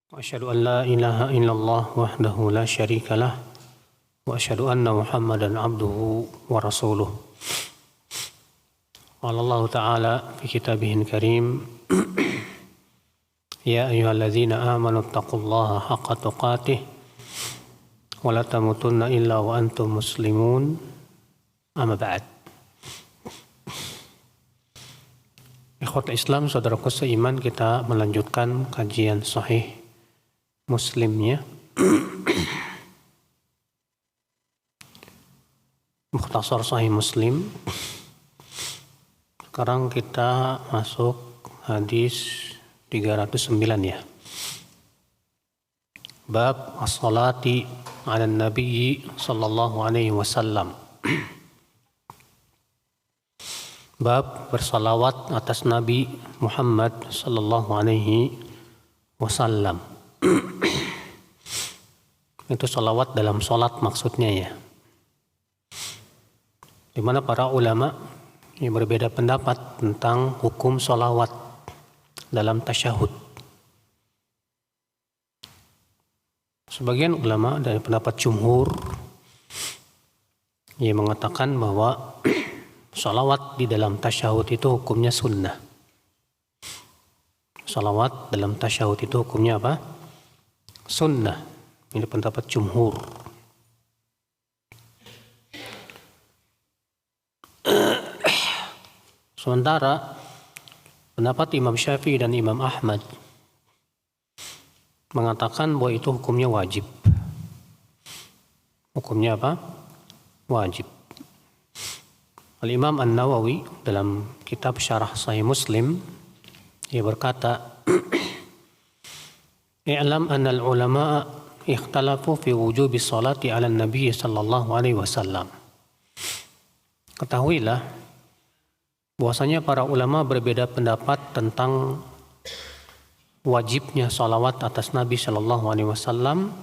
وأشهد أن لا إله إلا الله وحده لا شريك له وأشهد أن محمدا عبده ورسوله. قال الله تعالى في كتابه الكريم: يا أيها الذين آمنوا اتقوا الله حق تقاته ولا تموتن إلا وأنتم مسلمون. أما بعد. Ikhwatul Islam, saudaraku seiman, kita melanjutkan kajian Sahih Muslimnya. Mukhtasar Sahih Muslim. Sekarang kita masuk hadis 309 ya. Bab as-salati 'ala an-nabi sallallahu alaihi wasallam. Bab bersalawat atas Nabi Muhammad sallallahu alaihi wasallam. Itu salawat dalam sholat maksudnya ya. Di mana para ulama yang berbeda pendapat tentang hukum salawat dalam tasyahud. Sebagian ulama dari pendapat jumhur yang mengatakan bahwa salawat di dalam tasyahud itu hukumnya sunnah. Salawat dalam tasyahud itu hukumnya apa? Sunnah. Ini pendapat jumhur. Sementara pendapat Imam Syafi'i dan Imam Ahmad mengatakan bahwa itu hukumnya wajib. Hukumnya apa? Wajib. Al-Imam An-Nawawi dalam kitab Syarah Sahih Muslim ia berkata, "I'lam anna al-ulama ikhtalafu fi wujubi salati 'ala an-nabi sallallahu alaihi wasallam." Ketahuilah bahwasanya para ulama berbeda pendapat tentang wajibnya salawat atas Nabi sallallahu alaihi wasallam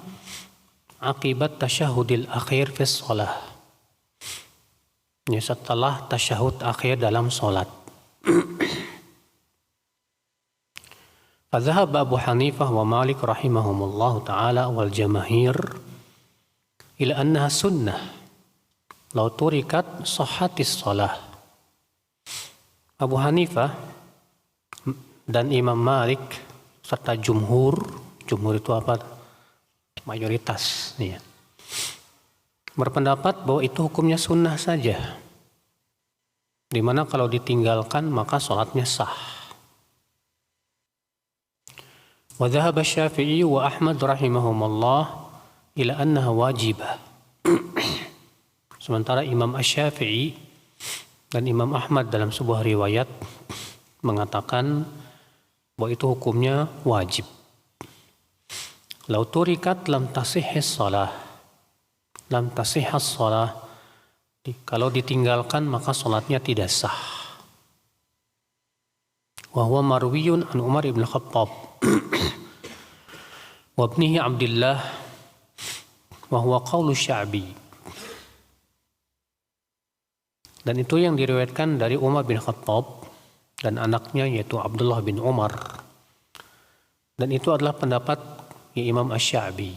akibat tasyahudil akhir fi shalah. Ya, setelah tasyahud akhir dalam sholat. Fadhahab Abu Hanifah wa Malik rahimahumullah ta'ala wal jamahir ila annaha sunnah law turikat sahhatis sholah. Abu Hanifah dan Imam Malik serta jumhur itu apa? Mayoritas ya. Berpendapat bahwa itu hukumnya sunnah saja, di mana kalau ditinggalkan maka sholatnya sah. Wa dhahaba Syafi'i wa Ahmad rahimahumullah ila annaha wajibah. Sementara Imam Asy-Syafi'i dan Imam Ahmad dalam sebuah riwayat mengatakan bahwa itu hukumnya wajib. Lau turikat lam tasihhis shalah. Lam tasihhas shalah. Kalau ditinggalkan maka salatnya tidak sah. Wa huwa marwiyun an Umar ibn Khattab wa ibnihi Abdullah wa huwa qaulu Sya'bi. Dan itu yang diriwayatkan dari Umar bin Khattab dan anaknya yaitu Abdullah bin Umar. Dan itu adalah pendapat Imam Asy-Sya'bi.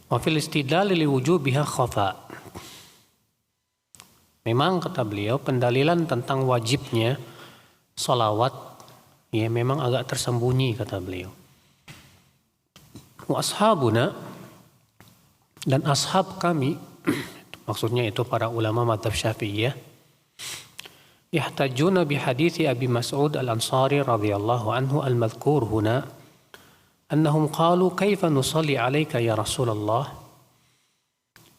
Wa fil istidlal li wujubiha khafa. Memang kata beliau pendalilan tentang wajibnya salawat ya memang agak tersembunyi kata beliau. Wa ashabuna dan ashab kami maksudnya itu para ulama mazhab Syafi'iyah yahtajuna bi hadithi Abi Mas'ud Al-Ansari radhiyallahu anhu al-madhkur huna أنهم قالوا كيف نصلي عليك يا رسول الله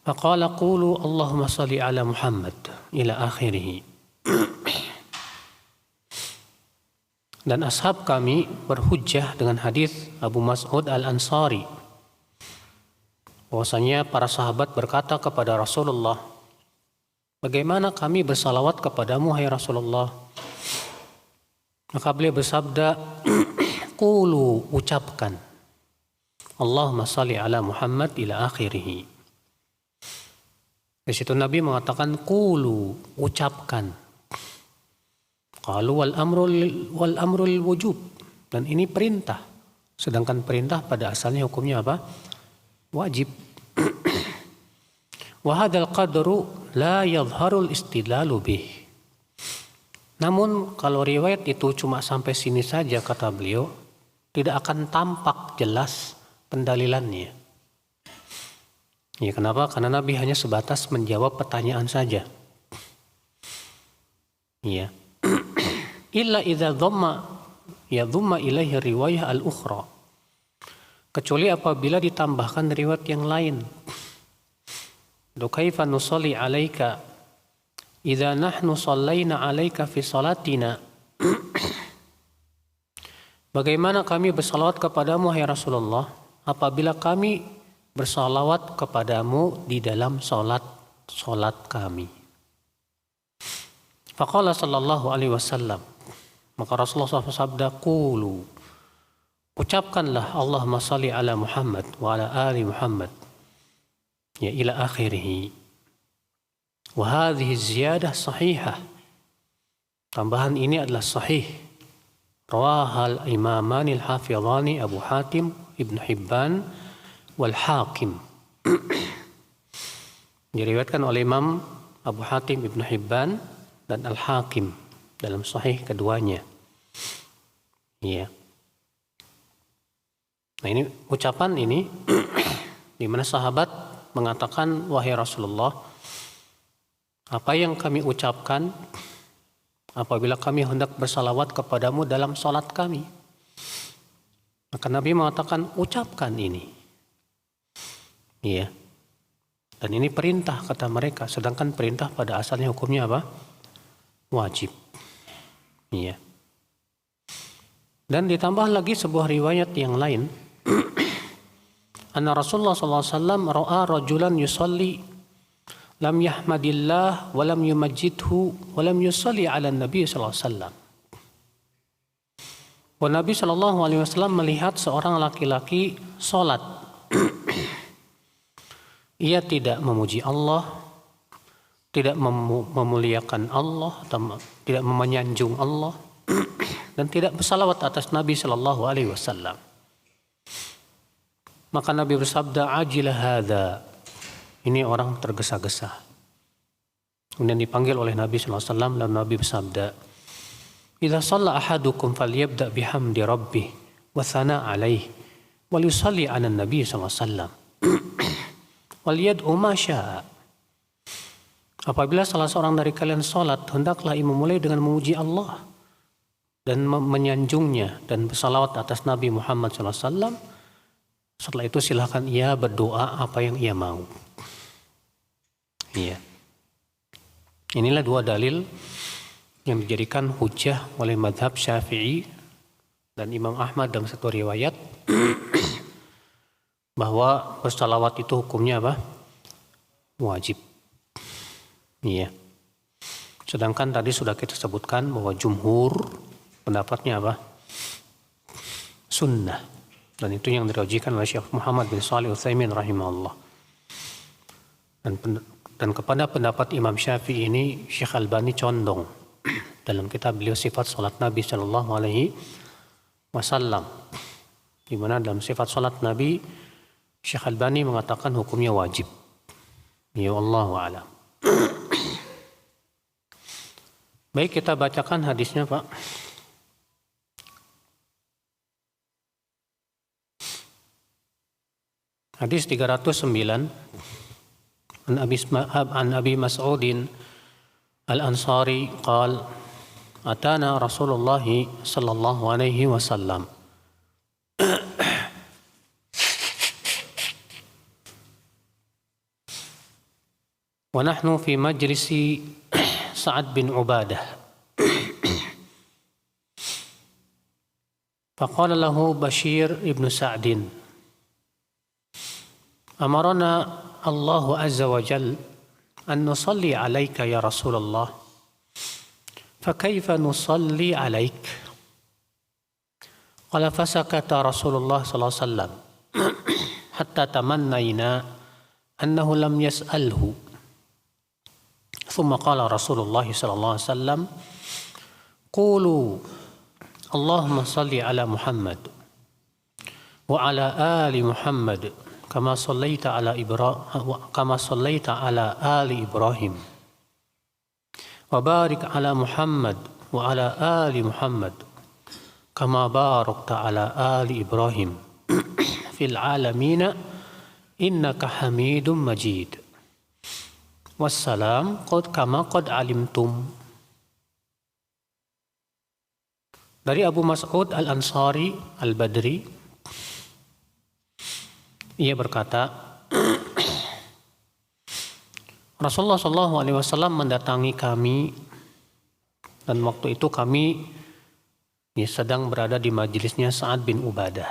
فقال قولوا اللهم صل على محمد إلى آخره. Dan ashab kami berhujjah dengan hadis Abu Mas'ud Al-Ansari bahwasanya para sahabat berkata kepada Rasulullah, bagaimana kami bersalawat kepadamu hai Rasulullah? Maka beliau bersabda, qulu, ucapkan, Allahumma salli ala Muhammad ila akhirih. Di situ Nabi mengatakan qulu, ucapkan. Qalu wal amrul wujub. Dan ini perintah. Sedangkan perintah pada asalnya hukumnya apa? Wajib. Wa hadzal qadru la yadhharul istidlalu bih. Namun kalau riwayat itu cuma sampai sini saja kata beliau, tidak akan tampak jelas pendalilannya. Ya, kenapa? Karena Nabi hanya sebatas menjawab pertanyaan saja. Ya. Illa idza dhamma ilaihi riwayah al-ukhra. Kecuali apabila ditambahkan riwayat yang lain. Kaifa nusalli 'alaika idza nahnu shallaina 'alaika fi salatina. Bagaimana kami bersalawat kepadamu hai Rasulullah apabila kami bersalawat kepadamu di dalam salat kami. Faqala sallallahu alaihi wasallam, maka Rasulullah SAW sabda, qulu, ucapkanlah Allahumma salli ala Muhammad wa ala ali Muhammad, ya ila akhirih. Wa hadhihi ziyadah sahihah. Tambahan ini adalah sahih. Rawahal imamani al-hafidhani Abu Hatim Ibn Hibban wal Hakim. Diriwayatkan oleh Imam Abu Hatim Ibn Hibban dan Al-Hakim dalam sahih keduanya. Iya. Nah, ini ucapan ini di mana sahabat mengatakan, wahai Rasulullah, apa yang kami ucapkan apabila kami hendak bersalawat kepadamu dalam salat kami? Maka Nabi mengatakan, ucapkan ini. Iya. Dan ini perintah kata mereka, sedangkan perintah pada asalnya hukumnya apa? Wajib. Iya. Dan ditambah lagi sebuah riwayat yang lain. Anna Rasulullah SAW ra'a rajulan yusalli lam yahmadillah wa lam yumajjidhu wa lam yusalli ala Nabi SAW. Nabi SAW melihat seorang laki-laki sholat. Ia tidak memuji Allah, tidak memuliakan Allah, tidak menyanjung Allah, dan tidak bersalawat atas Nabi SAW. Maka Nabi bersabda, ajilah hadza. Ini orang tergesa-gesa. Kemudian dipanggil oleh Nabi SAW, lalu Nabi bersabda, idza shalla ahadukum falyabda bihamdi rabbih wa thana alaih wal yusalli ala Nabi SAW wal yad'u ma syaa. Apabila salah seorang dari kalian salat, hendaklah ia memulai dengan memuji Allah dan menyanjungnya dan bersalawat atas Nabi Muhammad SAW. Setelah itu silakan ia berdoa apa yang ia mau. Iya. Inilah dua dalil yang dijadikan hujjah oleh madhab Syafi'i dan Imam Ahmad dalam satu riwayat bahwa bersalawat itu hukumnya apa? Wajib. Iya. Sedangkan tadi sudah kita sebutkan bahwa jumhur pendapatnya apa? Sunnah. Dan itu yang dirajikan oleh Syekh Muhammad bin Shalih Al-Utsaimin rahimahullah. Dan kepada pendapat Imam Syafi'i ini Syekh Albani condong dalam kitab beliau Sifat Salat Nabi Sallallahu Alaihi Wasallam, di mana dalam sifat salat Nabi Syekh Albani mengatakan hukumnya wajib. Ya Allahu a'lam. Baik, kita bacakan hadisnya, Pak. Hadis 309 an Abi Mas'udin Al-Ansari qala atana Rasulullah sallallahu alaihi wasallam wa nahnu fi majlisi Sa'ad bin Ubadah faqala lahu Bashir ibn Sa'din amarana Allah azza wa jal an nusalli alaika ya Rasulullah fakaifa nusalli alaik qala fasakata Rasulullah sallallahu alaihi wasallam hatta tamannayna annahu lam yas'alhu thumma qala Rasulullah sallallahu alaihi wasallam Qulu Allahumma salli ala Muhammad wa ala ali Muhammad kama sallaita ala ali Ibrahim wa barik ala Muhammad wa ala ali Muhammad kama barakta ala ali Ibrahim fil alamin innaka Hamidum Majid. Wassalam kama qad alimtum. Dari Abu Mas'ud Al-Ansari Al-Badri, ia berkata, Rasulullah SAW mendatangi kami, dan waktu itu kami sedang berada di majelisnya Sa'ad bin Ubadah.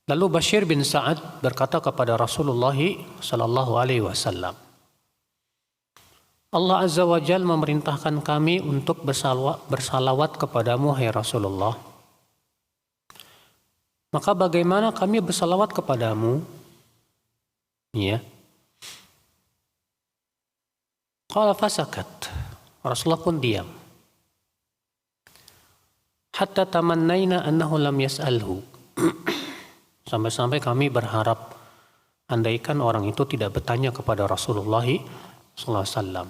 Lalu Bashir bin Sa'ad berkata kepada Rasulullah SAW, Allah Azza wa Jal memerintahkan kami untuk bersalawat kepadamu, hai Rasulullah. Maka bagaimana kami bersalawat kepadamu? Ya. Qala fasakat. Rasulullah pun diam. Hatta tamannaina annahu lam yas'alhu. Sampai-sampai kami berharap andaikan orang itu tidak bertanya kepada Rasulullah sallallahu alaihi wasallam.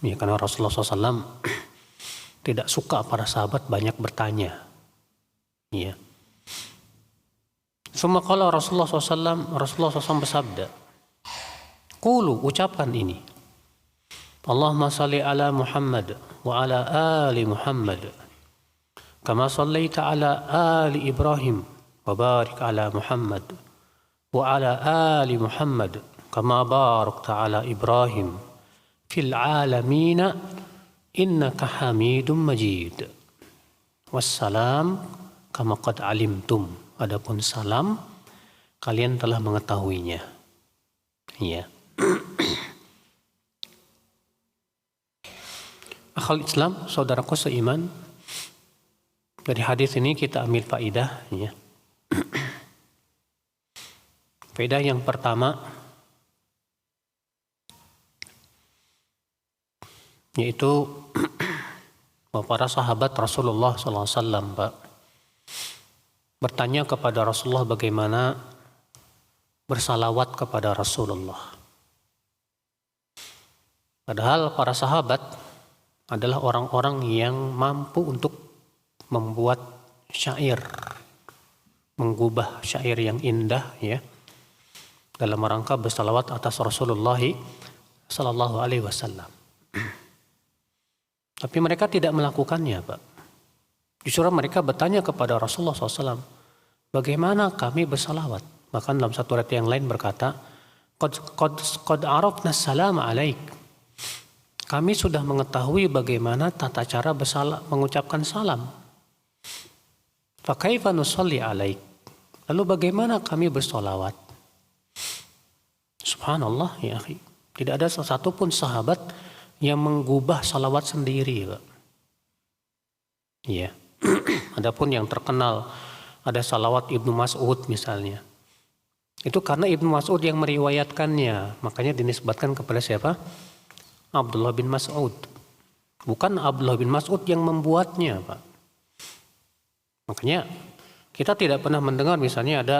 Ya, karena Rasulullah SAW tidak suka para sahabat banyak bertanya. Ya. Summa qala Rasulullah SAW bersabda, Qulu, ucapkan ini. Allahumma salli ala Muhammad wa ala ali Muhammad kama sallaita ala ali Ibrahim wa barik ala Muhammad wa ala ali Muhammad kama barakta ala Ibrahim fil alamina innaka Hamidum Majid. Wassalam kama qad alimtum. Adapun salam kalian telah mengetahuinya. Ya. Akhul Islam, saudaraku seiman, dari hadis ini kita ambil faidah, ya. Faedah yang pertama yaitu para sahabat Rasulullah SAW, Pak, bertanya kepada Rasulullah bagaimana bersalawat kepada Rasulullah. Padahal para sahabat adalah orang-orang yang mampu untuk membuat syair, menggubah syair yang indah, ya, dalam rangka bersalawat atas Rasulullah Sallallahu Alaihi Wasallam. Tapi mereka tidak melakukannya, Pak. Justru mereka bertanya kepada Rasulullah SAW, bagaimana kami bersalawat? Bahkan dalam satu ayat yang lain berkata, Qad arafna salam alaik. Kami sudah mengetahui bagaimana tata cara mengucapkan salam. Fa kaifa nusalli alaik? Lalu bagaimana kami bersalawat? Subhanallah, ya akhi. Tidak ada satu pun sahabat yang menggubah salawat sendiri, Pak. Iya. Adapun yang terkenal ada salawat Ibnu Mas'ud misalnya. Itu karena Ibnu Mas'ud yang meriwayatkannya, makanya dinisbatkan kepada siapa? Abdullah bin Mas'ud. Bukan Abdullah bin Mas'ud yang membuatnya, Pak. Makanya kita tidak pernah mendengar misalnya ada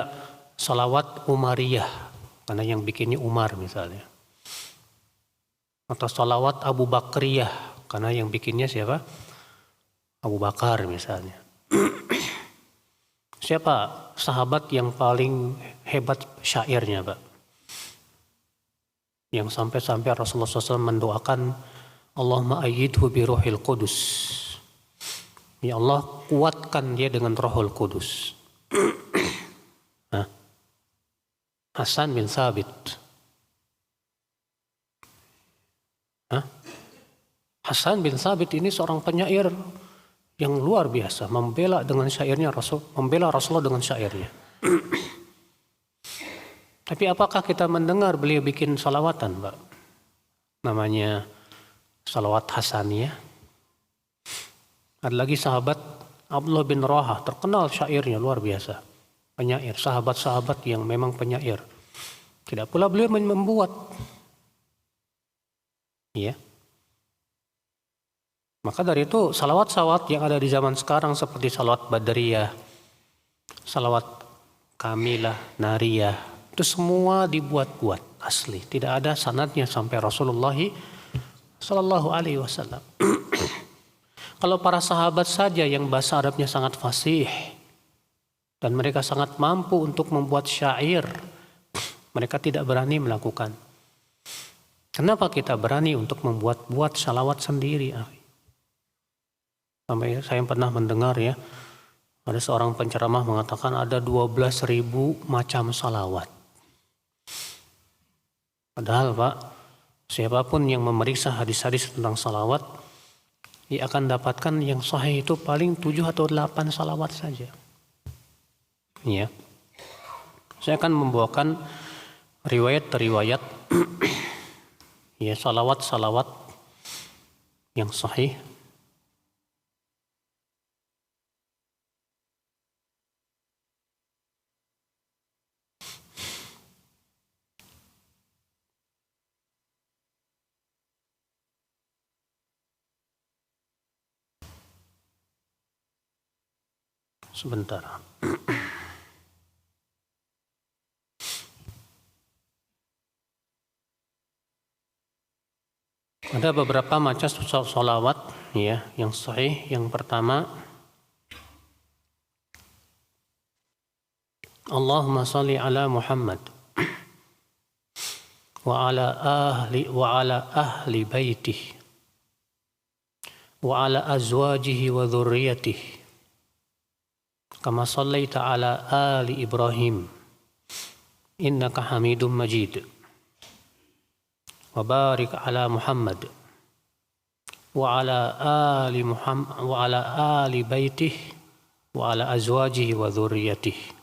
salawat Umariyah, karena yang bikinnya Umar misalnya. Atau salawat Abu Bakriyah, karena yang bikinnya siapa? Abu Bakar misalnya. Siapa sahabat yang paling hebat syairnya, Pak? Yang sampai-sampai Rasulullah SAW mendoakan, Allahumma ayyidhu bi ruhil qudus. Ya Allah, kuatkan dia dengan Rohul Kudus. Hasan bin Thabit. Hasan bin Thabit ini seorang penyair yang luar biasa, membela dengan syairnya membela Rasulullah dengan syairnya. Tapi apakah kita mendengar beliau bikin salawatan, Pak? Namanya salawat Hasaniyah. Ada lagi sahabat Abdullah bin Rawaha, terkenal syairnya luar biasa. Penyair, sahabat-sahabat yang memang penyair. Tidak pula beliau membuat. Ya. Maka dari itu salawat-salawat yang ada di zaman sekarang seperti salawat Badriyah, salawat Kamilah, Nariyah, itu semua dibuat-buat asli. Tidak ada sanadnya sampai Rasulullah Sallallahu Alaihi Wasallam. Kalau para sahabat saja yang bahasa Arabnya sangat fasih dan mereka sangat mampu untuk membuat syair, mereka tidak berani melakukan. Kenapa kita berani untuk membuat salawat sendiri? Sampai saya pernah mendengar ya, ada seorang penceramah mengatakan ada 12.000 macam salawat. Padahal Pak, siapapun yang memeriksa hadis-hadis tentang salawat, ia akan dapatkan yang sahih itu paling 7 atau 8 salawat saja. Ya. Saya akan membawakan riwayat-riwayat ya salawat-salawat yang sahih. Sebentar. Ada beberapa macam salawat ya yang sahih. Yang pertama, Allahumma salli ala Muhammad wa ala ahli baitih wa ala azwajihi wa dhurriyyatihi kama sallaita ala ali Ibrahim innaka Hamidum Majid wa barik ala Muhammad wa ala ali Muhammad wa ala ali baitih wa ala azwajihi wa dhurriyyatihi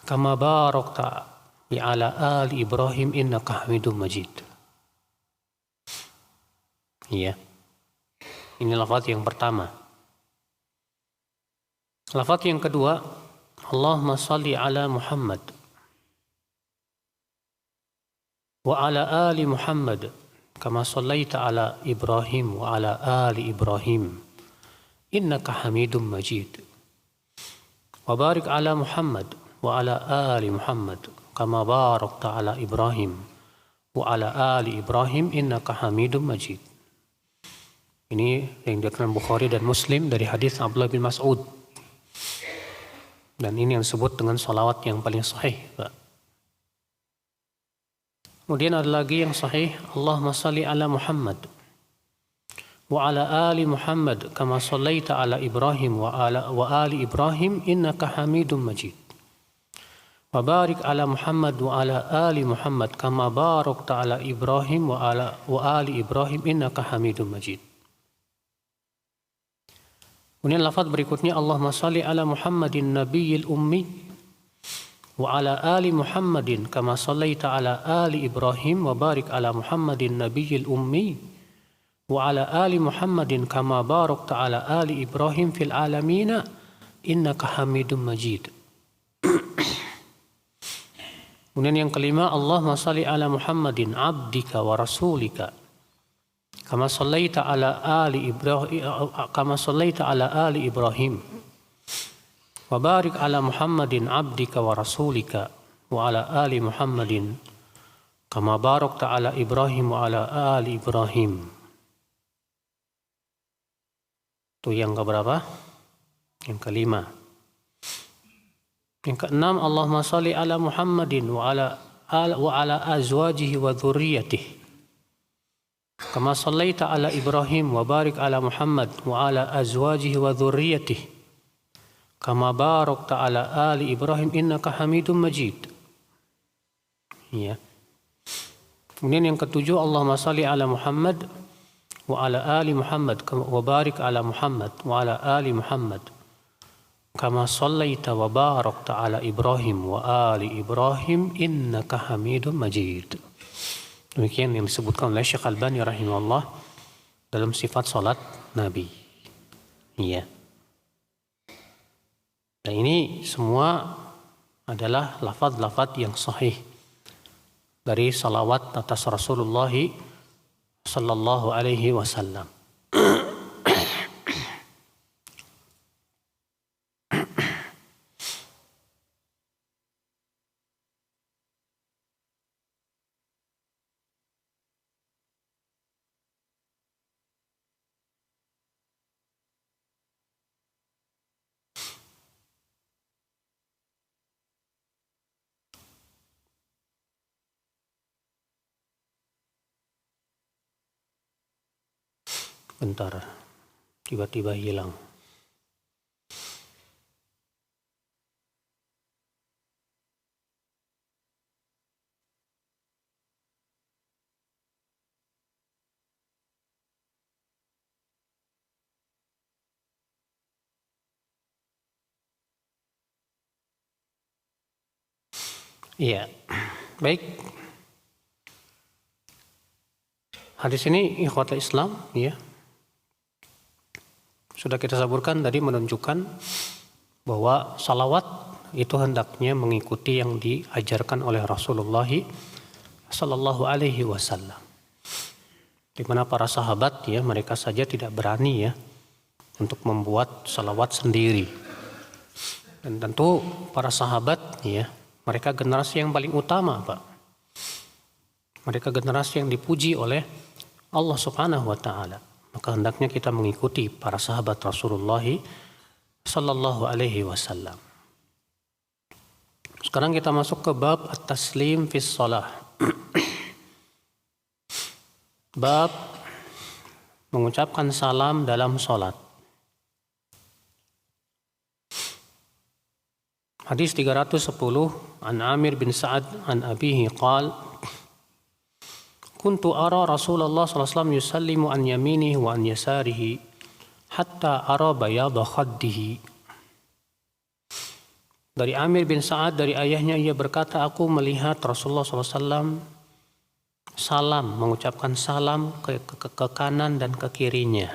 kama barakta ala ali Ibrahim innaka Hamidum Majid. Ya. Ini lafaz yang pertama. Lafaz yang kedua, Allahumma salli ala Muhammad wa ala ali Muhammad kama sallaita ala Ibrahim wa ala ali Ibrahim innaka Hamidum Majid. Wa barik ala Muhammad wa ala ali Muhammad kama barakta ala Ibrahim wa ala ali Ibrahim innaka Hamidum Majid. Ini yang diriwayatkan Bukhari dan Muslim dari hadis Abdullah bin Mas'ud. Dan ini yang disebut dengan salawat yang paling sahih, Pak. Kemudian ada lagi yang sahih, Allahumma salli ala Muhammad wa ala ali Muhammad kama sallaita ala Ibrahim wa ali Ibrahim innaka Hamidum Majid. Wa barik ala Muhammad wa ala ali Muhammad kama barakta ala Ibrahim wa ali Ibrahim innaka Hamidum Majid. Kemudian lafaz berikutnya Allahumma salli ala Muhammadin nabiyil ummi wa ala ali Muhammadin kama sallaita ala ali Ibrahim wa barik ala Muhammadin nabiyil ummi wa ala ali Muhammadin kama barakta ala ali Ibrahim fil alamina innaka Hamidum Majid. Kemudian yang kelima Allahumma salli ala Muhammadin abdika wa rasulika kama sallaita ala ali Ibrahim wa barik ala Muhammadin abdika wa rasulika wa ala ali Muhammadin kama barakta ala Ibrahim wa ala ali Ibrahim. Itu yang keberapa? Yang kelima. Yang keenam Allahumma salli ala Muhammadin wa ala azwajihi wa dhurriyyatihi kama sallaita ala Ibrahim wa barik ala Muhammad wa ala azwajihi wa dhurriyyatihi kama barakta ala ali Ibrahim innaka Hamidum Majid. Ya. Kemudian yang ketujuh Allahumma salli ala Muhammad wa ala ali Muhammad wa barik ala Muhammad wa ala ali Muhammad kama sallaita wa barakta ala Ibrahim wa ali Ibrahim innaka Hamidum Majid. Demikian yang disebutkan oleh Syekh Albani rahimahullah dalam sifat salat Nabi. Iya. Dan ini semua adalah lafaz-lafaz yang sahih dari salawat atas Rasulullah sallallahu alaihi wasallam. Bentar, tiba-tiba hilang. Iya, baik. Hadis ini ikhwatul Islam, ya, sudah kita saburkan tadi menunjukkan bahwa salawat itu hendaknya mengikuti yang diajarkan oleh Rasulullah Sallallahu Alaihi Wasallam. Di mana para sahabat, ya, mereka saja tidak berani, ya, untuk membuat salawat sendiri. Dan tentu para sahabat, ya, mereka generasi yang paling utama, Pak. Mereka generasi yang dipuji oleh Allah Subhanahu wa taala. Maka hendaknya kita mengikuti para sahabat Rasulullah sallallahu alaihi wasallam. Sekarang kita masuk ke bab at-taslim fis shalah. Bab mengucapkan salam dalam salat. Hadis 310 an Amir bin Sa'ad an abihi qala kuntu ara Rasulullah sallallahu alaihi wasallam yusallimu an yaminihi wa an yasarihi hatta ara bayadha khaddihi. Dari Amir bin Sa'ad dari ayahnya ia berkata, aku melihat Rasulullah sallallahu alaihi wasallam salam, mengucapkan salam ke kanan dan ke kirinya,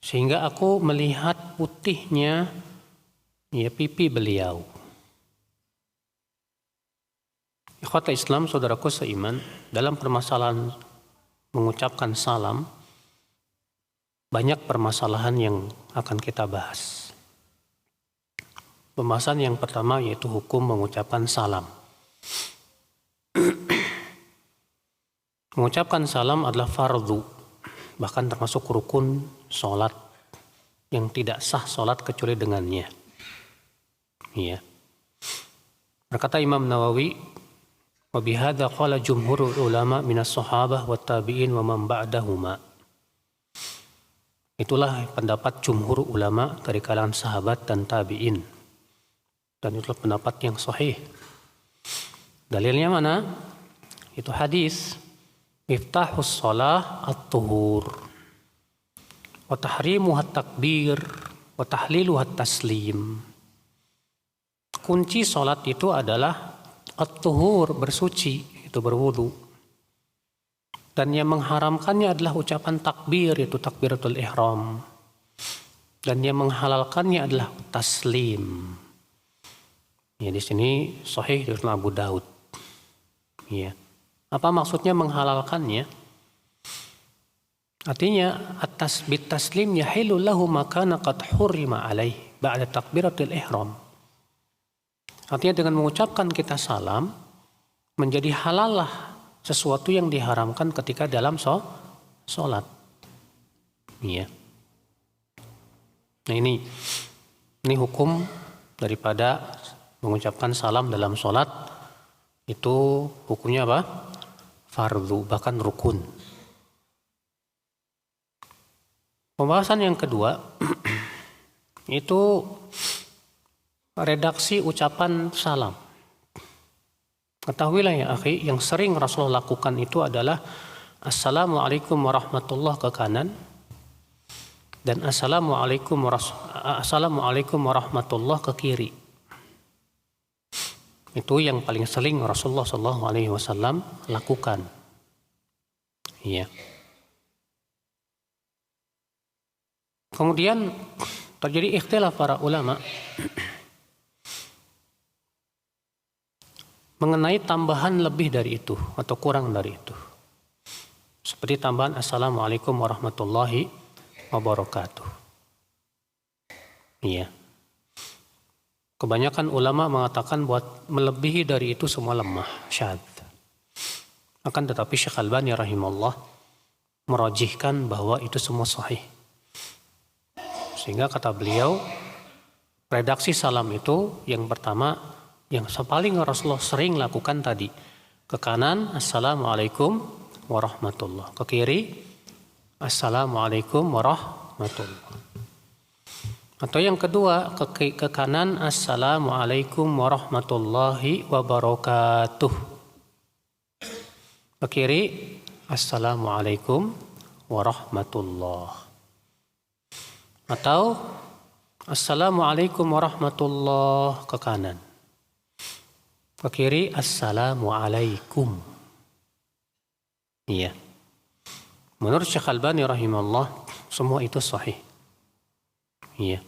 sehingga aku melihat putihnya, ya, pipi beliau. Ikhwata Islam, saudaraku seiman, dalam permasalahan mengucapkan salam, banyak permasalahan yang akan kita bahas. Pembahasan yang pertama yaitu hukum mengucapkan salam. Mengucapkan salam adalah fardu, bahkan termasuk rukun sholat yang tidak sah sholat kecuali dengannya. Ya. Berkata Imam Nawawi, wa bihadza qala jumhurul ulama minas sahabah wat tabi'in wa man ba'dahuma. Itulah pendapat jumhur ulama dari kalangan sahabat dan tabi'in. Dan itulah pendapat yang sahih. Dalilnya mana? Itu hadis miftahus shalah at-tuhur wa tahrimuha at-takbir wa tahliluha at-taslim. Kunci sholat itu adalah at-tuhur, bersuci, itu berwudu. Dan yang mengharamkannya adalah ucapan takbir, yaitu takbiratul ihram. Dan yang menghalalkannya adalah taslim. Ya, di sini sahih dari Abu Daud. Ya. Apa maksudnya menghalalkannya? Artinya at-tasbit taslim yahilu lahu ma kana qad hurrima alaih ba'da takbiratul ihram. Artinya dengan mengucapkan kita salam menjadi halal lah sesuatu yang diharamkan ketika dalam sholat. Iya. Nah ini hukum daripada mengucapkan salam dalam sholat, itu hukumnya apa? Fardu, bahkan rukun. Pembahasan yang kedua itu redaksi ucapan salam. Ketahuilah ya akhi, yang sering Rasulullah lakukan itu adalah Assalamualaikum warahmatullahi ke kanan dan Assalamualaikum warahmatullahi ke kiri. Itu yang paling sering Rasulullah SAW lakukan. Iya. Kemudian terjadi ikhtilaf para ulama mengenai tambahan lebih dari itu atau kurang dari itu. Seperti tambahan Assalamualaikum warahmatullahi wabarakatuh. Iya. Kebanyakan ulama mengatakan buat melebihi dari itu semua lemah, syadz. Akan tetapi Syekh Albani rahimahullah merajihkan bahwa itu semua sahih. Sehingga kata beliau, redaksi salam itu yang pertama, yang paling Rasulullah sering lakukan tadi. Ke kanan, Assalamualaikum warahmatullahi. Ke kiri, Assalamualaikum warahmatullahi. Atau yang kedua, ke kanan, Assalamualaikum warahmatullahi wabarakatuh. Ke kiri, Assalamualaikum warahmatullahi. Atau Assalamualaikum warahmatullahi ke kanan. Ke kiri, Assalamualaikum. Iya. Menurut Syekh Albani rahimahullah, semua itu sahih. Iya.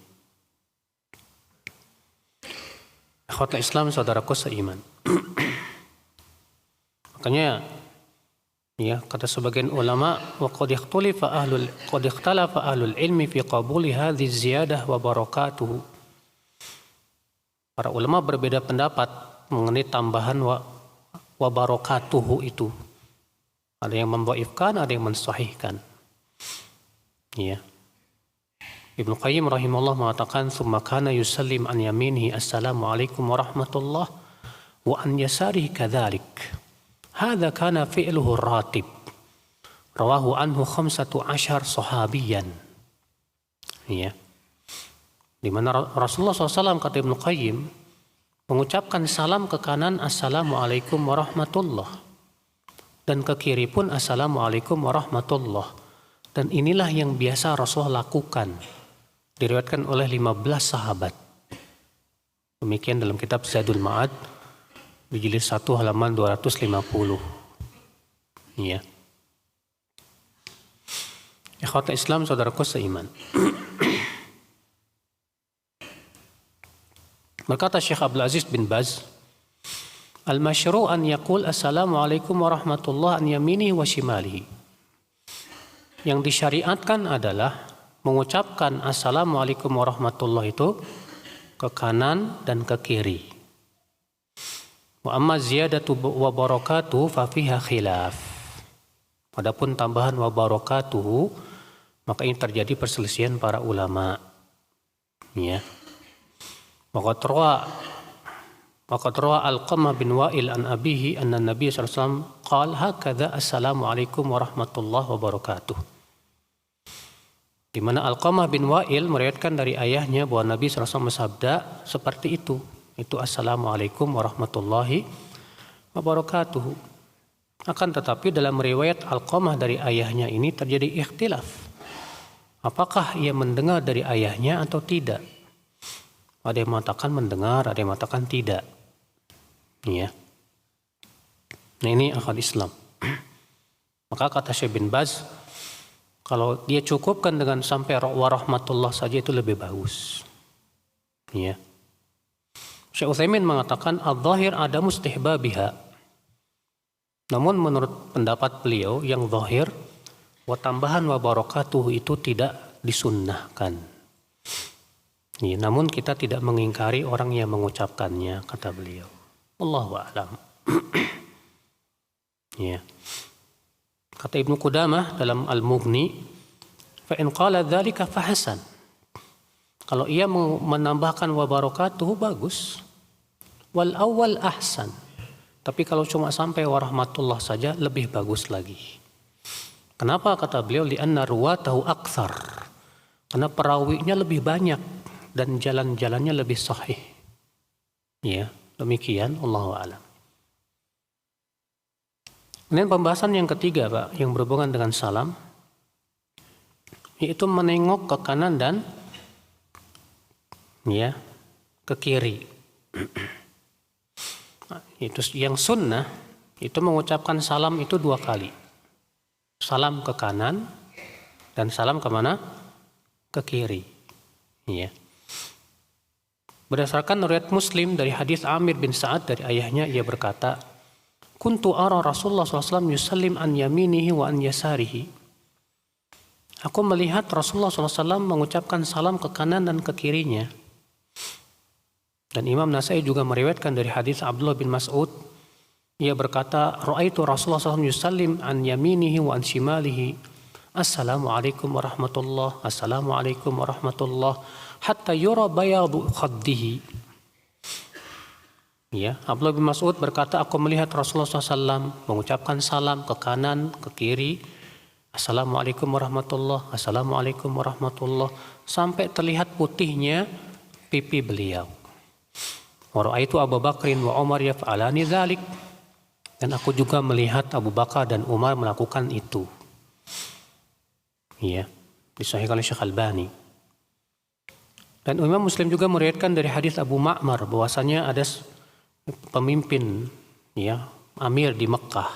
Akhwatul Islam, saudaraku seiman. Makanya, ya, kata sebagian ulama, wa qad ikhtalafa ahlul ilmi fi qabuli hadhihi ziyadah wa barakatuhu. Para ulama berbeda pendapat mengenai tambahan wa barakatuhu itu. Ada yang membaifkan, ada yang mensahihkan. Ya. Ibnu Qayyim rahimahullah mengatakan, "Tsumma kana yusallim an yaminihi assalamualaikum warahmatullah wa an yasarihi kadzalik. Hadza kana fi'luhu ratib. Rawahu anhu 15 sahabiyan." Ya. Di mana Rasulullah SAW, kata Ibnu Qayyim, mengucapkan salam ke kanan assalamualaikum warahmatullah, dan ke kiri pun assalamualaikum warahmatullah. Dan inilah yang biasa Rasulullah lakukan. Diriwayatkan oleh 15 sahabat. Demikian dalam kitab Zadul Ma'ad di jilid 1 halaman 250. Ya. Ikhwatul Islam, saudaraku seiman. Berkata Syekh Abdul Aziz bin Baz, "Al-masyru' an yaqul assalamualaikum warahmatullahi an yaminihi wa shimalihi." Yang disyariatkan adalah mengucapkan assalamualaikum warahmatullahi itu ke kanan dan ke kiri. Wa amma ziyadatu wa barakatuhu fa fiha khilaf. Adapun tambahan wa barakatuhu, maka ini terjadi perselisihan para ulama. Ya. Waqad rawa Alqamah bin Wa'il an abihi anna Nabi sallallahu alaihi wasallam qala hakadha assalamualaikum warahmatullahi wabarakatuh. Di mana Alqamah bin Wa'il meriwayatkan dari ayahnya bahwa Nabi SAW bersabda seperti itu. Itu assalamualaikum warahmatullahi wabarakatuh. Akan tetapi dalam riwayat Alqamah dari ayahnya ini terjadi ikhtilaf. Apakah ia mendengar dari ayahnya atau tidak? Ada yang mengatakan mendengar, ada yang mengatakan tidak. Ya. Nah, ini akal Islam. Maka kata Syekh bin Baz, kalau dia cukupkan dengan sampai warahmatullah saja itu lebih bagus. Ya. Syekh Utsaimin mengatakan adz-dzahir adamu istihbabiha. Namun menurut pendapat beliau yang zahir, wa tambahan wa barakatuh itu tidak disunnahkan. Ya, namun kita tidak mengingkari orang yang mengucapkannya, kata beliau. Allahu a'lam. Ya. Kata Ibnu Qudamah dalam Al-Mughni, fa in qala dzalika fa hasan. Kalau ia menambahkan wa barakatuhu bagus. Wal awwal ahsan. Tapi kalau cuma sampai warahmatullah saja lebih bagus lagi. Kenapa kata beliau? Li'anna ruwatahu aktsar. Karena perawinya lebih banyak dan jalan-jalannya lebih sahih. Ya, demikian Allahu a'lam. Kemudian pembahasan yang ketiga, Pak, yang berhubungan dengan salam, yaitu menengok ke kanan dan ya ke kiri. Itu yang sunnah itu mengucapkan salam itu 2 kali. Salam ke kanan dan salam kemana? Ke kiri. Ya. Berdasarkan riwayat Muslim dari hadis Amir bin Sa'ad dari ayahnya, ia berkata, "Kuntu ara Rasulullah SAW yusallim an yaminihi wa an yasarihi." Aku melihat Rasulullah SAW mengucapkan salam ke kanan dan ke kirinya. Dan Imam Nasai juga meriwayatkan dari hadis Abdullah bin Mas'ud, ia berkata, "Ra'aitu Rasulullah SAW yusallim an yaminihi wa an shimalihi. Assalamualaikum warahmatullah, assalamualaikum warahmatullah, hatta yura bayadu khaddihi." Ya, Abdullah bin Mas'ud berkata, aku melihat Rasulullah SAW mengucapkan salam ke kanan, ke kiri, Assalamualaikum warahmatullah, Assalamualaikum warahmatullah, sampai terlihat putihnya pipi beliau. Wa ra'aitu Abu Bakrin wa Umar yaf'alani dzalik. Dan aku juga melihat Abu Bakar dan Umar melakukan itu. Ya, disahihkan oleh Syekh Albani. Dan Imam Muslim juga meriwayatkan dari hadis Abu Ma'mar bahwasanya ada pemimpin, ya, amir di Mekah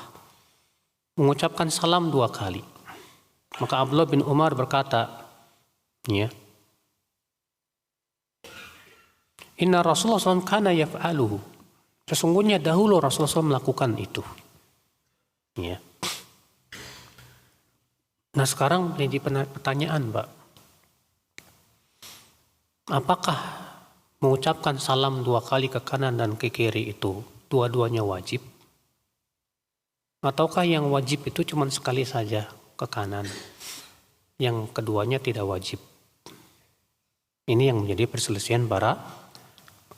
mengucapkan salam 2 kali. Maka Abdullah bin Umar berkata, ya, Inna Rasulullah SAW kana yaf'aluhu. Sesungguhnya dahulu Rasulullah SAW melakukan itu. Ya. Nah sekarang menjadi pertanyaan, Mbak. Apakah mengucapkan salam 2 kali ke kanan dan ke kiri itu dua-duanya wajib? Ataukah yang wajib itu cuma sekali saja ke kanan, yang keduanya tidak wajib? Ini yang menjadi perselisihan para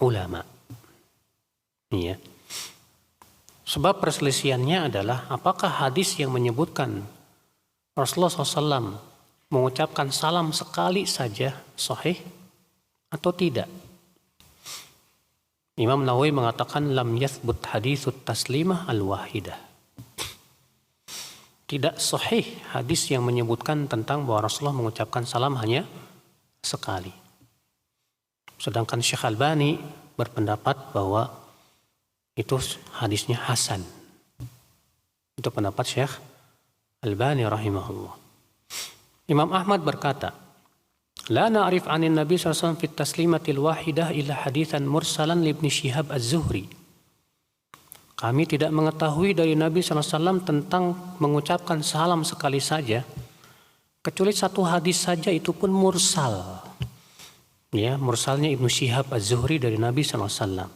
ulama. Ya. Sebab perselisihannya adalah apakah hadis yang menyebutkan Rasulullah SAW mengucapkan salam sekali saja sahih atau tidak? Imam Nawawi mengatakan lam yathbut haditsut taslimah al-wahidah. Tidak sahih hadis yang menyebutkan tentang bahwa Rasulullah mengucapkan salam hanya sekali. Sedangkan Syekh Albani berpendapat bahwa itu hadisnya hasan. Itu pendapat Syekh Albani rahimahullah. Imam Ahmad berkata, La na'rif 'anil Nabi sallallahu alaihi wasallam fi taslimatil wahidah illa haditsan mursalan li Ibnu Syihab Az-Zuhri. Kami tidak mengetahui dari Nabi sallallahu alaihi wasallam tentang mengucapkan salam sekali saja kecuali satu hadis saja, itu pun mursal. Ya, mursalnya Ibnu Syihab Az-Zuhri dari Nabi sallallahu alaihi wasallam.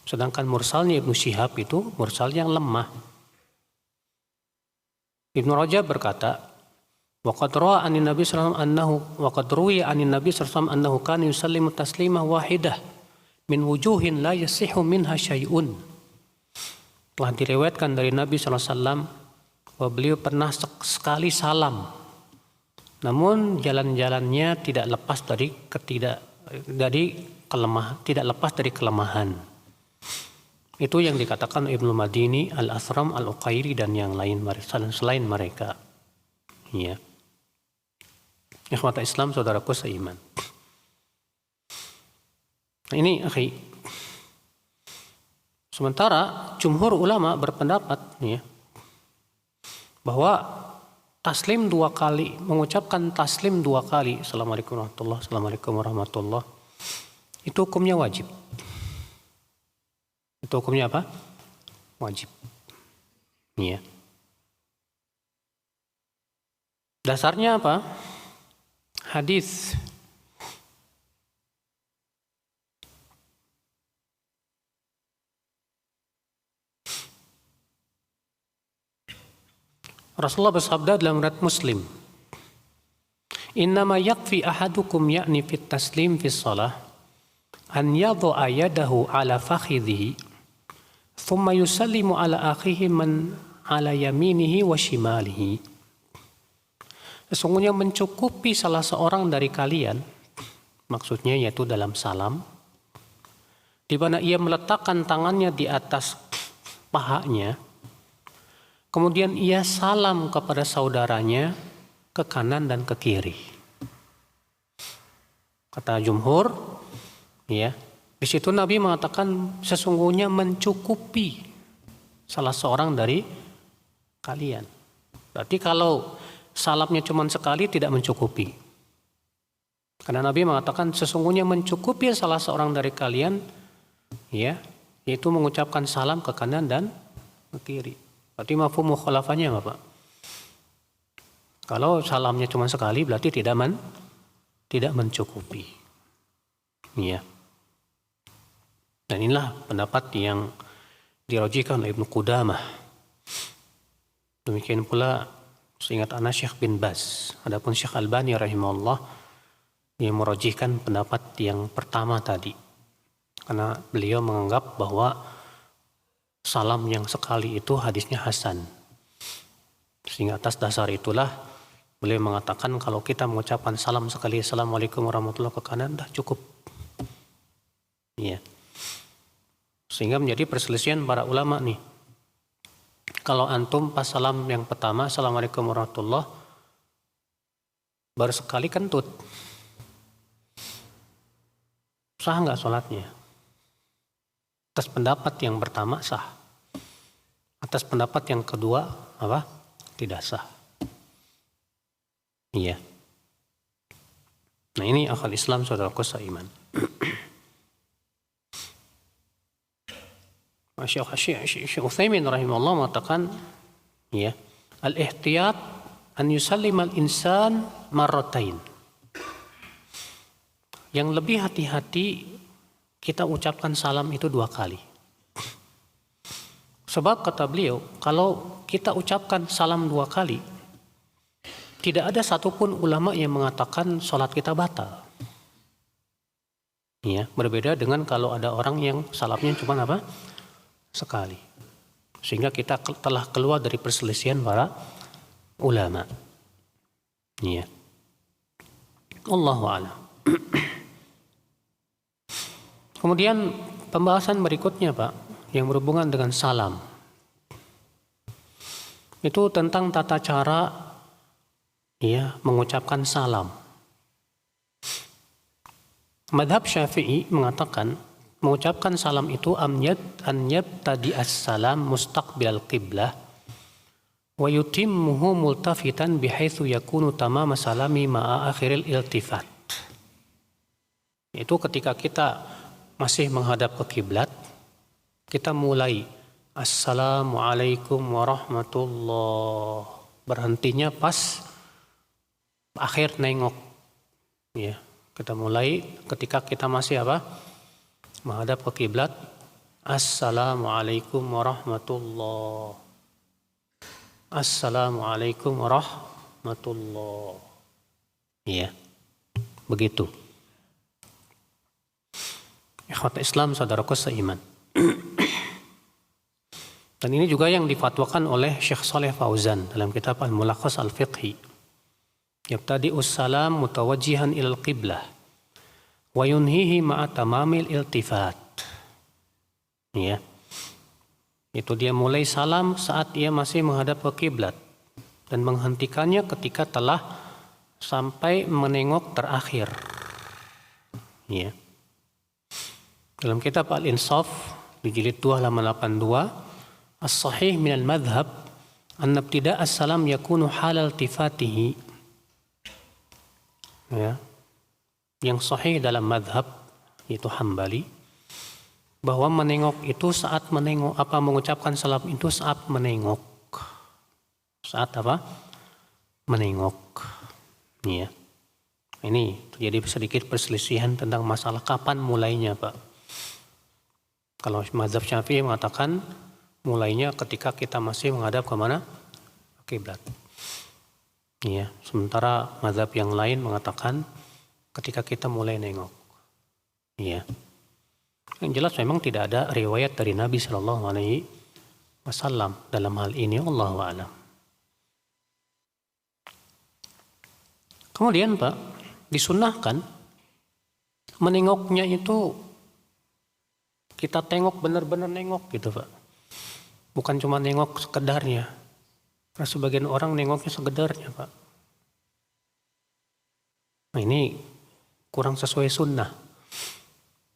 Sedangkan mursalnya Ibnu Syihab itu mursal yang lemah. Ibnu Rajab berkata, waqad ra'a anin Nabi sallallahu alaihi wasallam annahu kana yusallimu taslimah wahidah min wujuhin la yasihu minha syai'un. Telah diriwayatkan dari Nabi sallallahu alaihi wasallam bahwa beliau pernah sekali salam. Namun jalan-jalannya tidak lepas dari kelemahan. Itu yang dikatakan Ibnu Madini, Al-Asram, Al-Uqairi dan yang lain selain mereka. Ya. Ikhwata Islam, saudaraku seiman. Nah, ini akhi. Sementara jumhur ulama berpendapat ya, bahwa taslim 2 kali, mengucapkan taslim 2 kali, Assalamualaikum warahmatullahi, Assalamualaikum warahmatullahi, itu hukumnya wajib. Itu hukumnya apa? Wajib. Iya. Dasarnya apa? Hadis Rasulullah bersabda dalam riwayat Muslim, Innama yakfi ahadukum yakni fit taslim fis shalah an yadha'a yadahu ala fakhidhihi thumma yusallimu ala akhihi man ala yaminihi wa shimalihi. Sesungguhnya mencukupi salah seorang dari kalian, maksudnya yaitu dalam salam, di mana ia meletakkan tangannya di atas pahanya, kemudian ia salam kepada saudaranya ke kanan dan ke kiri. Kata jumhur, ya, di situ Nabi mengatakan sesungguhnya mencukupi salah seorang dari kalian. Berarti kalau salamnya cuma sekali tidak mencukupi. Karena Nabi mengatakan sesungguhnya mencukupi salah seorang dari kalian, ya, yaitu mengucapkan salam ke kanan dan ke kiri. Berarti mafhum mukhalafahnya apa, Pak? Kalau salamnya cuma sekali berarti tidak mencukupi. Ya. Dan inilah pendapat yang dirajihkan oleh Ibnu Qudamah. Demikian pula seingat ana Syekh bin Baz. Adapun Syekh Albani rahimahullah yang merajihkan pendapat yang pertama tadi. Karena beliau menganggap bahwa salam yang sekali itu hadisnya hasan. Sehingga atas dasar itulah beliau mengatakan kalau kita mengucapkan salam sekali Assalamualaikum warahmatullahi wabarakatuh ke kanan dah cukup. Iya. Sehingga menjadi perselisihan para ulama nih. Kalau antum pas salam yang pertama Assalamualaikum warahmatullahi baru sekali kentut, sah nggak sholatnya? Atas pendapat yang pertama sah. Atas pendapat yang kedua apa? Tidak sah. Iya. Nah ini akal Islam saudaraku seiman. Syekh Utsaimin rahimahullah mengatakan ya, al-ihtiyat an yusallim al-insan marratain. Yang lebih hati-hati kita ucapkan salam itu 2 kali. Sebab kata beliau, kalau kita ucapkan salam 2 kali, tidak ada satupun ulama yang mengatakan sholat kita batal. Ya, berbeda dengan kalau ada orang yang salamnya cuma apa? Sekali. Sehingga kita telah keluar dari perselisihan para ulama. Ya. Allahu a'lam. Kemudian pembahasan berikutnya Pak, yang berhubungan dengan salam. Itu tentang tata cara ya mengucapkan salam. Madhab Syafi'i mengatakan mengucapkan salam itu an yabtadi as-salam mustaqbilal qiblah wa yutimmuhu multafitan bihaitsu yakunu tamama salami ma'a akhiril iltifat. Itu ketika kita masih menghadap ke kiblat, kita mulai Assalamualaikum warahmatullahi, berhentinya pas akhir nengok. Ya, kita mulai ketika kita masih apa? Menghadap ke kiblat. Assalamualaikum warahmatullahi. Assalamualaikum warahmatullahi. Ya, begitu. Ikhwat Islam saudaraku seiman. Dan ini juga yang difatwakan oleh Syekh Shalih Fauzan dalam kitab Al-Mulakhas Al-Fiqhi. Yabtadi'us salam mutawajjihan ilal qiblah wa yunhihi ma'a tamamil iltifat. Ya. Itu dia mulai salam saat ia masih menghadap ke kiblat dan menghentikannya ketika telah sampai menengok terakhir. Ya. Dalam kitab Al-Insaf di jilid 2 halaman 82, as-sahih minal madhab anna ibtida' as-salam yakunu halal tifatihi. Ya. Yang sahih dalam madhab yaitu Hambali bahwa menengok itu saat menengok, apa mengucapkan salam itu saat menengok. Saat apa? Menengok. Ya. Ini terjadi sedikit perselisihan tentang masalah kapan mulainya, Pak. Kalau mazhab Syafi'i mengatakan mulainya ketika kita masih menghadap ke mana? Kiblat. Ya, sementara mazhab yang lain mengatakan ketika kita mulai nengok. Ya. Yang jelas memang tidak ada riwayat dari Nabi Shallallahu Alaihi Wasallam dalam hal ini. Allahu a'lam. Kemudian Pak, disunnahkan menengoknya itu kita tengok benar-benar nengok gitu Pak. Bukan cuma nengok sekedarnya. Karena sebagian orang nengoknya sekedarnya Pak. Nah ini kurang sesuai sunnah.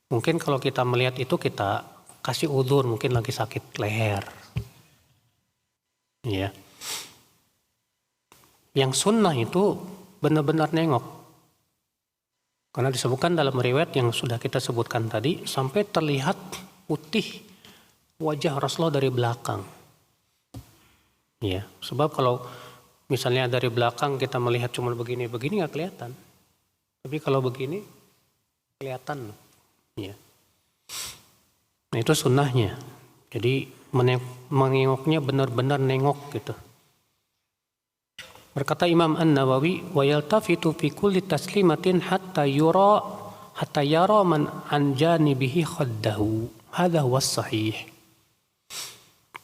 Mungkin kalau kita melihat itu kita kasih udzur, mungkin lagi sakit leher. Ya. Yang sunnah itu benar-benar nengok. Karena disebutkan dalam riwayat yang sudah kita sebutkan tadi, sampai terlihat putih wajah Rasulullah dari belakang. Ya, sebab kalau misalnya dari belakang kita melihat cuma begini-begini nggak kelihatan. Tapi kalau begini kelihatan. Ya. Nah itu sunnahnya. Jadi menengoknya benar-benar nengok gitu. Berkata Imam An-Nawawi, wa yaltafitu fi kulli taslimatin hatta yara man an janibihi khaddahu. Hadza huwa sahih.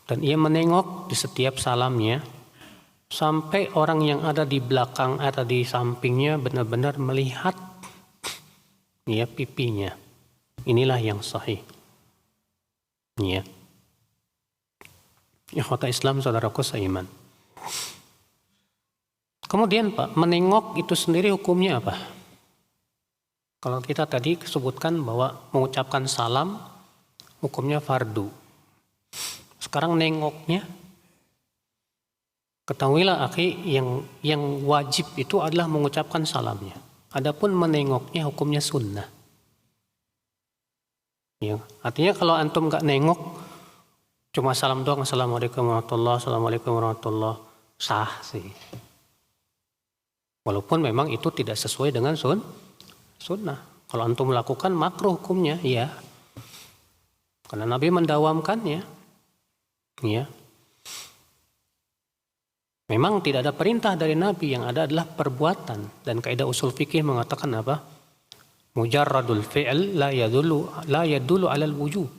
Dan ia menengok di setiap salamnya sampai orang yang ada di belakang atau di sampingnya benar-benar melihat ya pipinya. Inilah yang sahih. Ya. Ikhwata Islam, saudaraku seiman. Kemudian Pak, menengok itu sendiri hukumnya apa? Kalau kita tadi sebutkan bahwa mengucapkan salam hukumnya fardu. Sekarang nengoknya, ketahuilah akhi, yang wajib itu adalah mengucapkan salamnya. Adapun menengoknya hukumnya sunnah. Ya, artinya kalau antum gak nengok, cuma salam doang, assalamualaikum warahmatullahi, assalamualaikum warahmatullahi, sah sih. Walaupun memang itu tidak sesuai dengan sunnah. Kalau antum melakukan makruh hukumnya, ya. Karena Nabi mendawamkannya. Ya. Memang tidak ada perintah dari Nabi, yang ada adalah perbuatan. Dan kaidah usul fikih mengatakan apa? Mujarradul fi'l la yadullu 'alal wujub.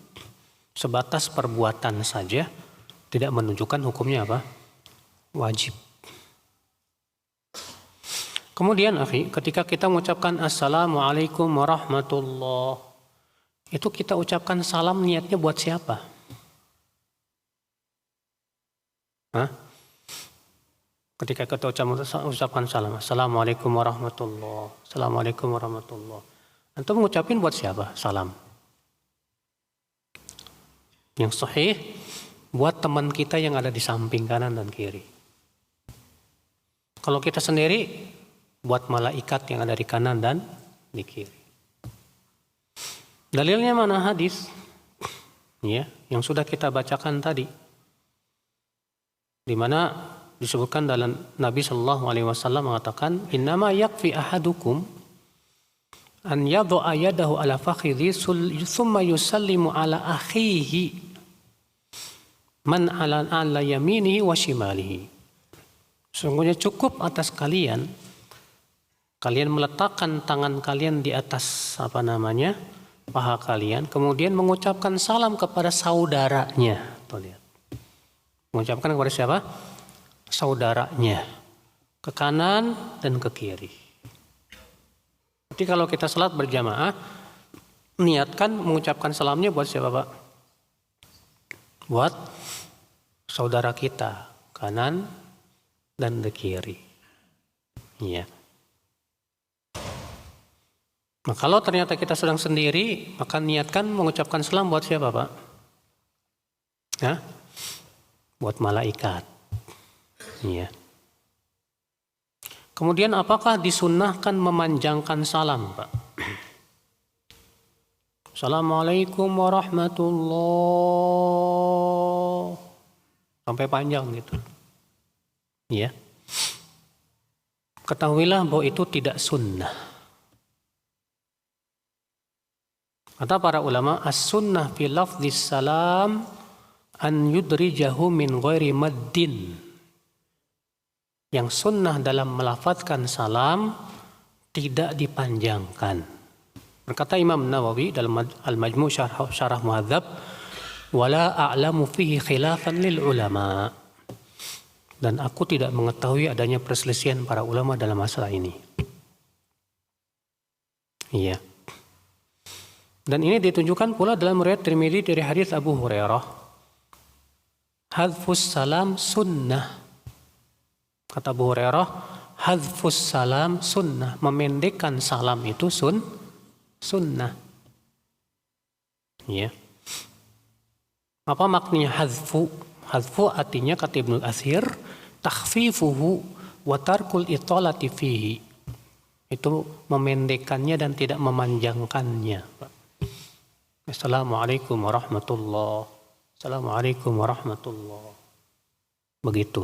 Sebatas perbuatan saja tidak menunjukkan hukumnya apa? Wajib. Kemudian akhi, ketika kita mengucapkan assalamualaikum warahmatullah, itu kita ucapkan salam niatnya buat siapa? Hah? Ketika kita ucapkan salam, assalamualaikum warahmatullah, assalamualaikum warahmatullah, antum mengucapin buat siapa salam? Yang sahih buat teman kita yang ada di samping kanan dan kiri. Kalau kita sendiri, buat malaikat yang ada di kanan dan di kiri. Dalilnya mana? Hadis ya, yang sudah kita bacakan tadi, di mana disebutkan dalam Nabi Shallallahu Alaihi Wasallam mengatakan, innama yakfi ahadukum an yadhu'a yadahu ala fakhidhi thumma yusallimu ala akhihi man ala yaminihi wa shimalihi. Sungguhnya cukup atas kalian meletakkan tangan kalian di atas paha kalian, kemudian mengucapkan salam kepada saudaranya. Tuh lihat. Mengucapkan kepada siapa? Saudaranya. Ke kanan dan ke kiri. Jadi kalau kita salat berjamaah, niatkan mengucapkan salamnya buat siapa, Pak? Buat saudara kita, kanan dan di kiri. Iya. Nah, kalau ternyata kita sedang sendiri, maka niatkan mengucapkan salam buat siapa, Pak? Ya? Buat malaikat. Iya. Kemudian apakah disunnahkan memanjangkan salam, Pak? Assalamualaikum warahmatullahi, sampai panjang gitu. Iya. Ketahuilah bahwa itu tidak sunnah. Kata para ulama, as-sunnah fi lafdhis salam an yudrijahu min ghairi maddin. Yang sunnah dalam melafadzkan salam tidak dipanjangkan. Berkata Imam Nawawi dalam Al-Majmu' Syarah Muhadzab, wala a'lamu fihi khilafan lil ulama. Dan aku tidak mengetahui adanya perselisihan para ulama dalam masalah ini. Iya. Dan ini ditunjukkan pula dalam riwayat Tirmidzi dari hadis Abu Hurairah. Hadfus salam sunnah. Kata Abu Hurairah, hadfus salam sunnah. Memendekkan salam itu sunnah. Ya. Apa maknanya hadfu? Hadfu artinya kata Ibnu Athir, takhfifuhu wa tarkul italati fihi. Itu memendekkannya dan tidak memanjangkannya. Assalamualaikum warahmatullahi. Assalamualaikum warahmatullahi. Begitu.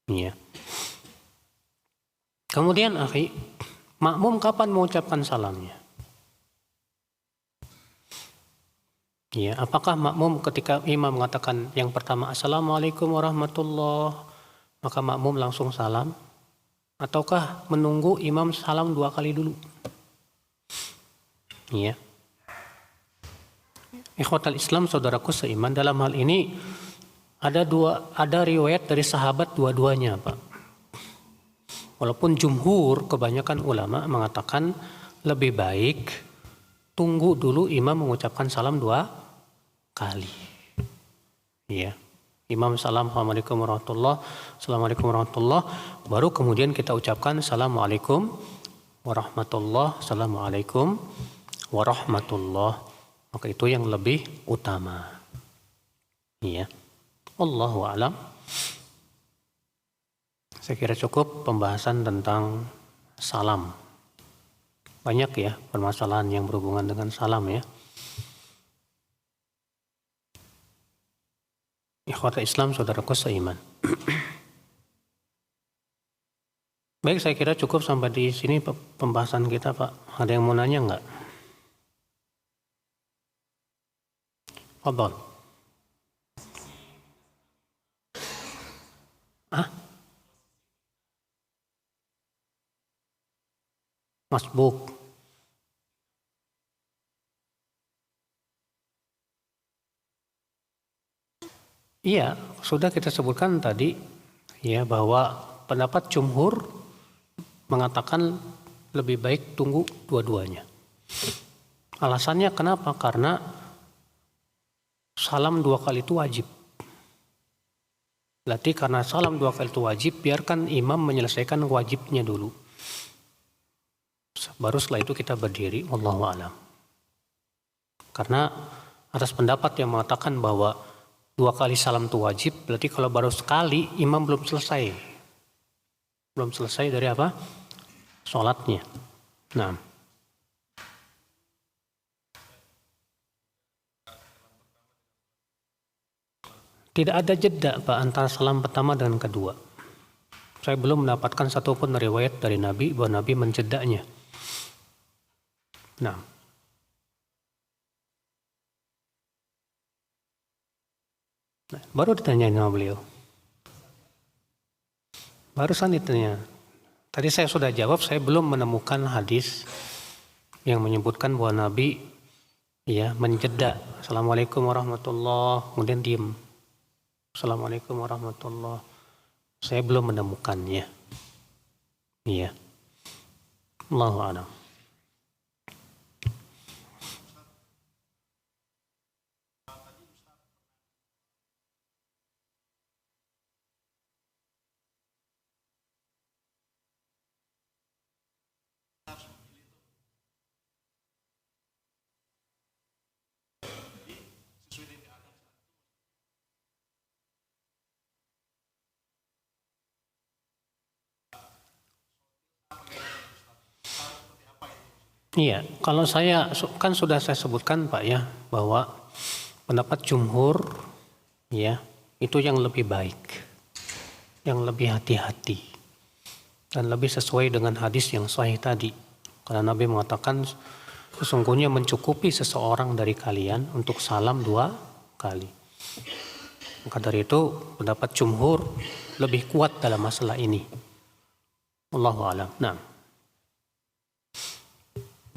Ya. Kemudian akhi, makmum kapan mengucapkan salamnya? Ya, apakah makmum ketika imam mengatakan yang pertama Assalamualaikum warahmatullahi, maka makmum langsung salam? Ataukah menunggu imam salam 2 kali dulu? Ya. Ikhwatal Islam, saudaraku seiman, dalam hal ini Ada riwayat dari sahabat dua-duanya, Pak. Walaupun jumhur kebanyakan ulama mengatakan lebih baik tunggu dulu imam mengucapkan salam 2 kali. Iya. Imam salam assalamualaikum warahmatullah, assalamualaikum warahmatullah, baru kemudian kita ucapkan assalamualaikum warahmatullah, assalamualaikum warahmatullah. Maka itu yang lebih utama. Iya. Allahu a'lam. Saya kira cukup pembahasan tentang salam. Banyak ya permasalahan yang berhubungan dengan salam ya. Ikhwata Islam, saudaraku seiman. Baik, saya kira cukup sampai di sini pembahasan kita, Pak. Ada yang mau nanya enggak? Fadhal. Masbuk. Iya, sudah kita sebutkan tadi ya bahwa pendapat jumhur mengatakan lebih baik tunggu dua-duanya. Alasannya kenapa? Karena salam 2 kali itu wajib. Berarti karena salam 2 kali itu wajib, biarkan imam menyelesaikan wajibnya dulu. Baru setelah itu kita berdiri, wallahu a'lam. Karena atas pendapat yang mengatakan bahwa 2 kali salam itu wajib, berarti kalau baru sekali imam belum selesai. Belum selesai dari apa? Sholatnya. Nah. Tidak ada jeda, Pak, antara salam pertama dengan kedua. Saya belum mendapatkan satupun riwayat dari Nabi bahwa Nabi menjedanya. Nah. Baru ditanyain sama beliau. Barusan ditanya. Tadi saya sudah jawab, saya belum menemukan hadis yang menyebutkan bahwa Nabi ya menjeda. Assalamualaikum warahmatullahi, kemudian diem. Assalamualaikum warahmatullahi. Saya belum menemukannya. Iya. Allahu a'lam. Iya, kalau saya kan sudah saya sebutkan, Pak, ya, bahwa pendapat jumhur ya itu yang lebih baik, yang lebih hati-hati dan lebih sesuai dengan hadis yang sahih tadi. Karena Nabi mengatakan sesungguhnya mencukupi seseorang dari kalian untuk salam 2 kali. Maka dari itu pendapat jumhur lebih kuat dalam masalah ini. Wallahu a'lam. Nah.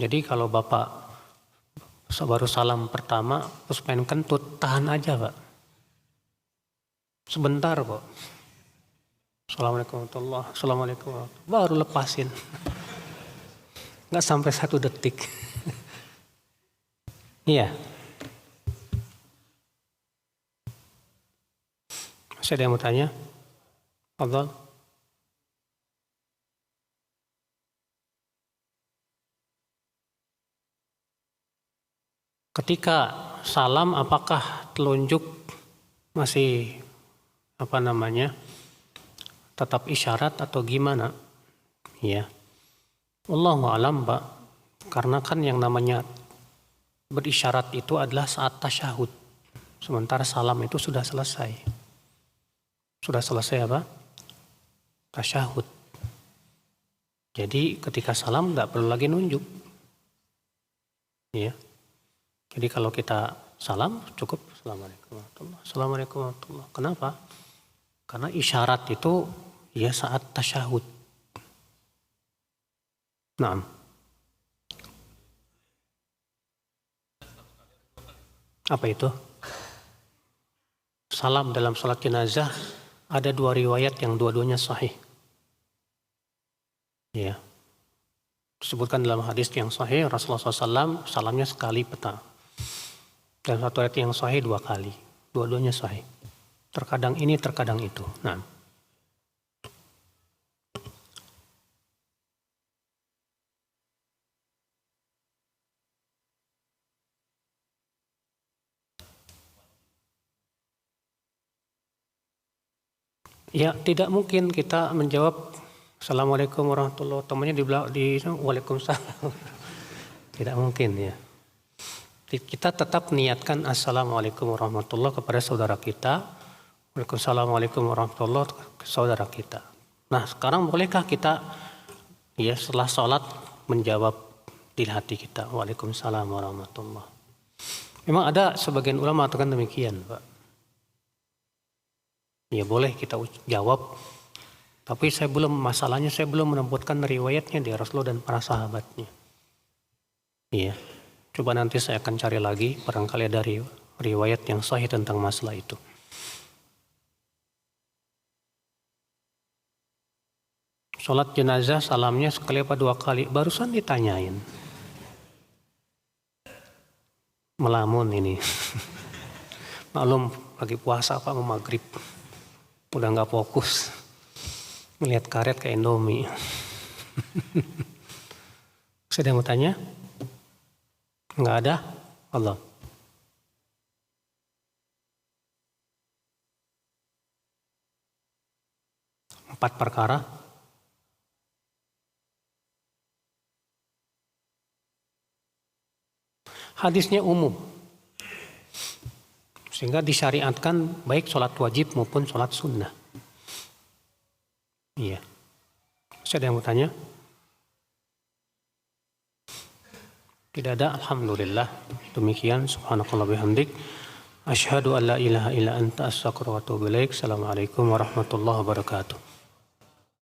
Jadi kalau Bapak baru salam pertama terus pengen kentut, tahan aja, Pak. Sebentar kok. Assalamualaikum warahmatullahi wabarakatuh. Assalamualaikum warahmatullahi wabarakatuh. Baru lepasin. Nggak sampai 1 detik. Iya. Masih ada yang mau tanya? Fadhal. Ketika salam apakah telunjuk masih tetap isyarat atau gimana? Ya. Wallahu a'lam, Pak. Karena kan yang namanya berisyarat itu adalah saat tasyahud. Sementara salam itu sudah selesai. Sudah selesai apa? Tasyahud. Jadi ketika salam tidak perlu lagi nunjuk. Ya. Jadi kalau kita salam cukup Assalamualaikum warahmatullahi wabarakatuh. Assalamualaikum warahmatullahi wabarakatuh. Kenapa? Karena isyarat itu ya saat tasyahud. Nah. Apa itu? salam dalam sholat jenazah ada 2 riwayat yang dua-duanya sahih. Ya. Disebutkan dalam hadis yang sahih Rasulullah SAW salamnya sekali petang. Dan satu ayat yang sahih 2 kali. Dua-duanya sahih. Terkadang ini, terkadang itu. Nah. Ya, tidak mungkin kita menjawab Assalamualaikum warahmatullahi wabarakatuh. Temannya di Waalaikumsalam. Tidak mungkin ya. Kita tetap niatkan Assalamualaikum warahmatullahi kepada saudara kita. Waalaikumsalam warahmatullahi ke saudara kita. Nah, sekarang bolehkah kita ya setelah sholat menjawab di hati kita Waalaikumsalam warahmatullahi. Memang ada sebagian ulama mengatakan demikian, Pak. Ya boleh kita jawab, tapi masalahnya saya belum menemukan riwayatnya dari Rasulullah dan para sahabatnya. Iya, coba nanti saya akan cari lagi, barangkali ada riwayat yang sahih tentang masalah itu. Sholat jenazah salamnya sekali apa 2 kali, barusan ditanyain. Melamun ini. Maklum lagi puasa Pak, mau maghrib. Udah nggak fokus melihat karet ke Indomie. Saya mau tanya? Nggak ada? Allah. Empat perkara. Hadisnya umum. Sehingga disyariatkan baik sholat wajib maupun sholat sunnah. Iya. Saya ada yang mau tanya? Tidak ada, alhamdulillah. Demikian, subhanakallah bihamdik. Asyhadu an la ilaha illa anta astaghfiruka wa atubu ilaik. Assalamualaikum warahmatullahi wabarakatuh.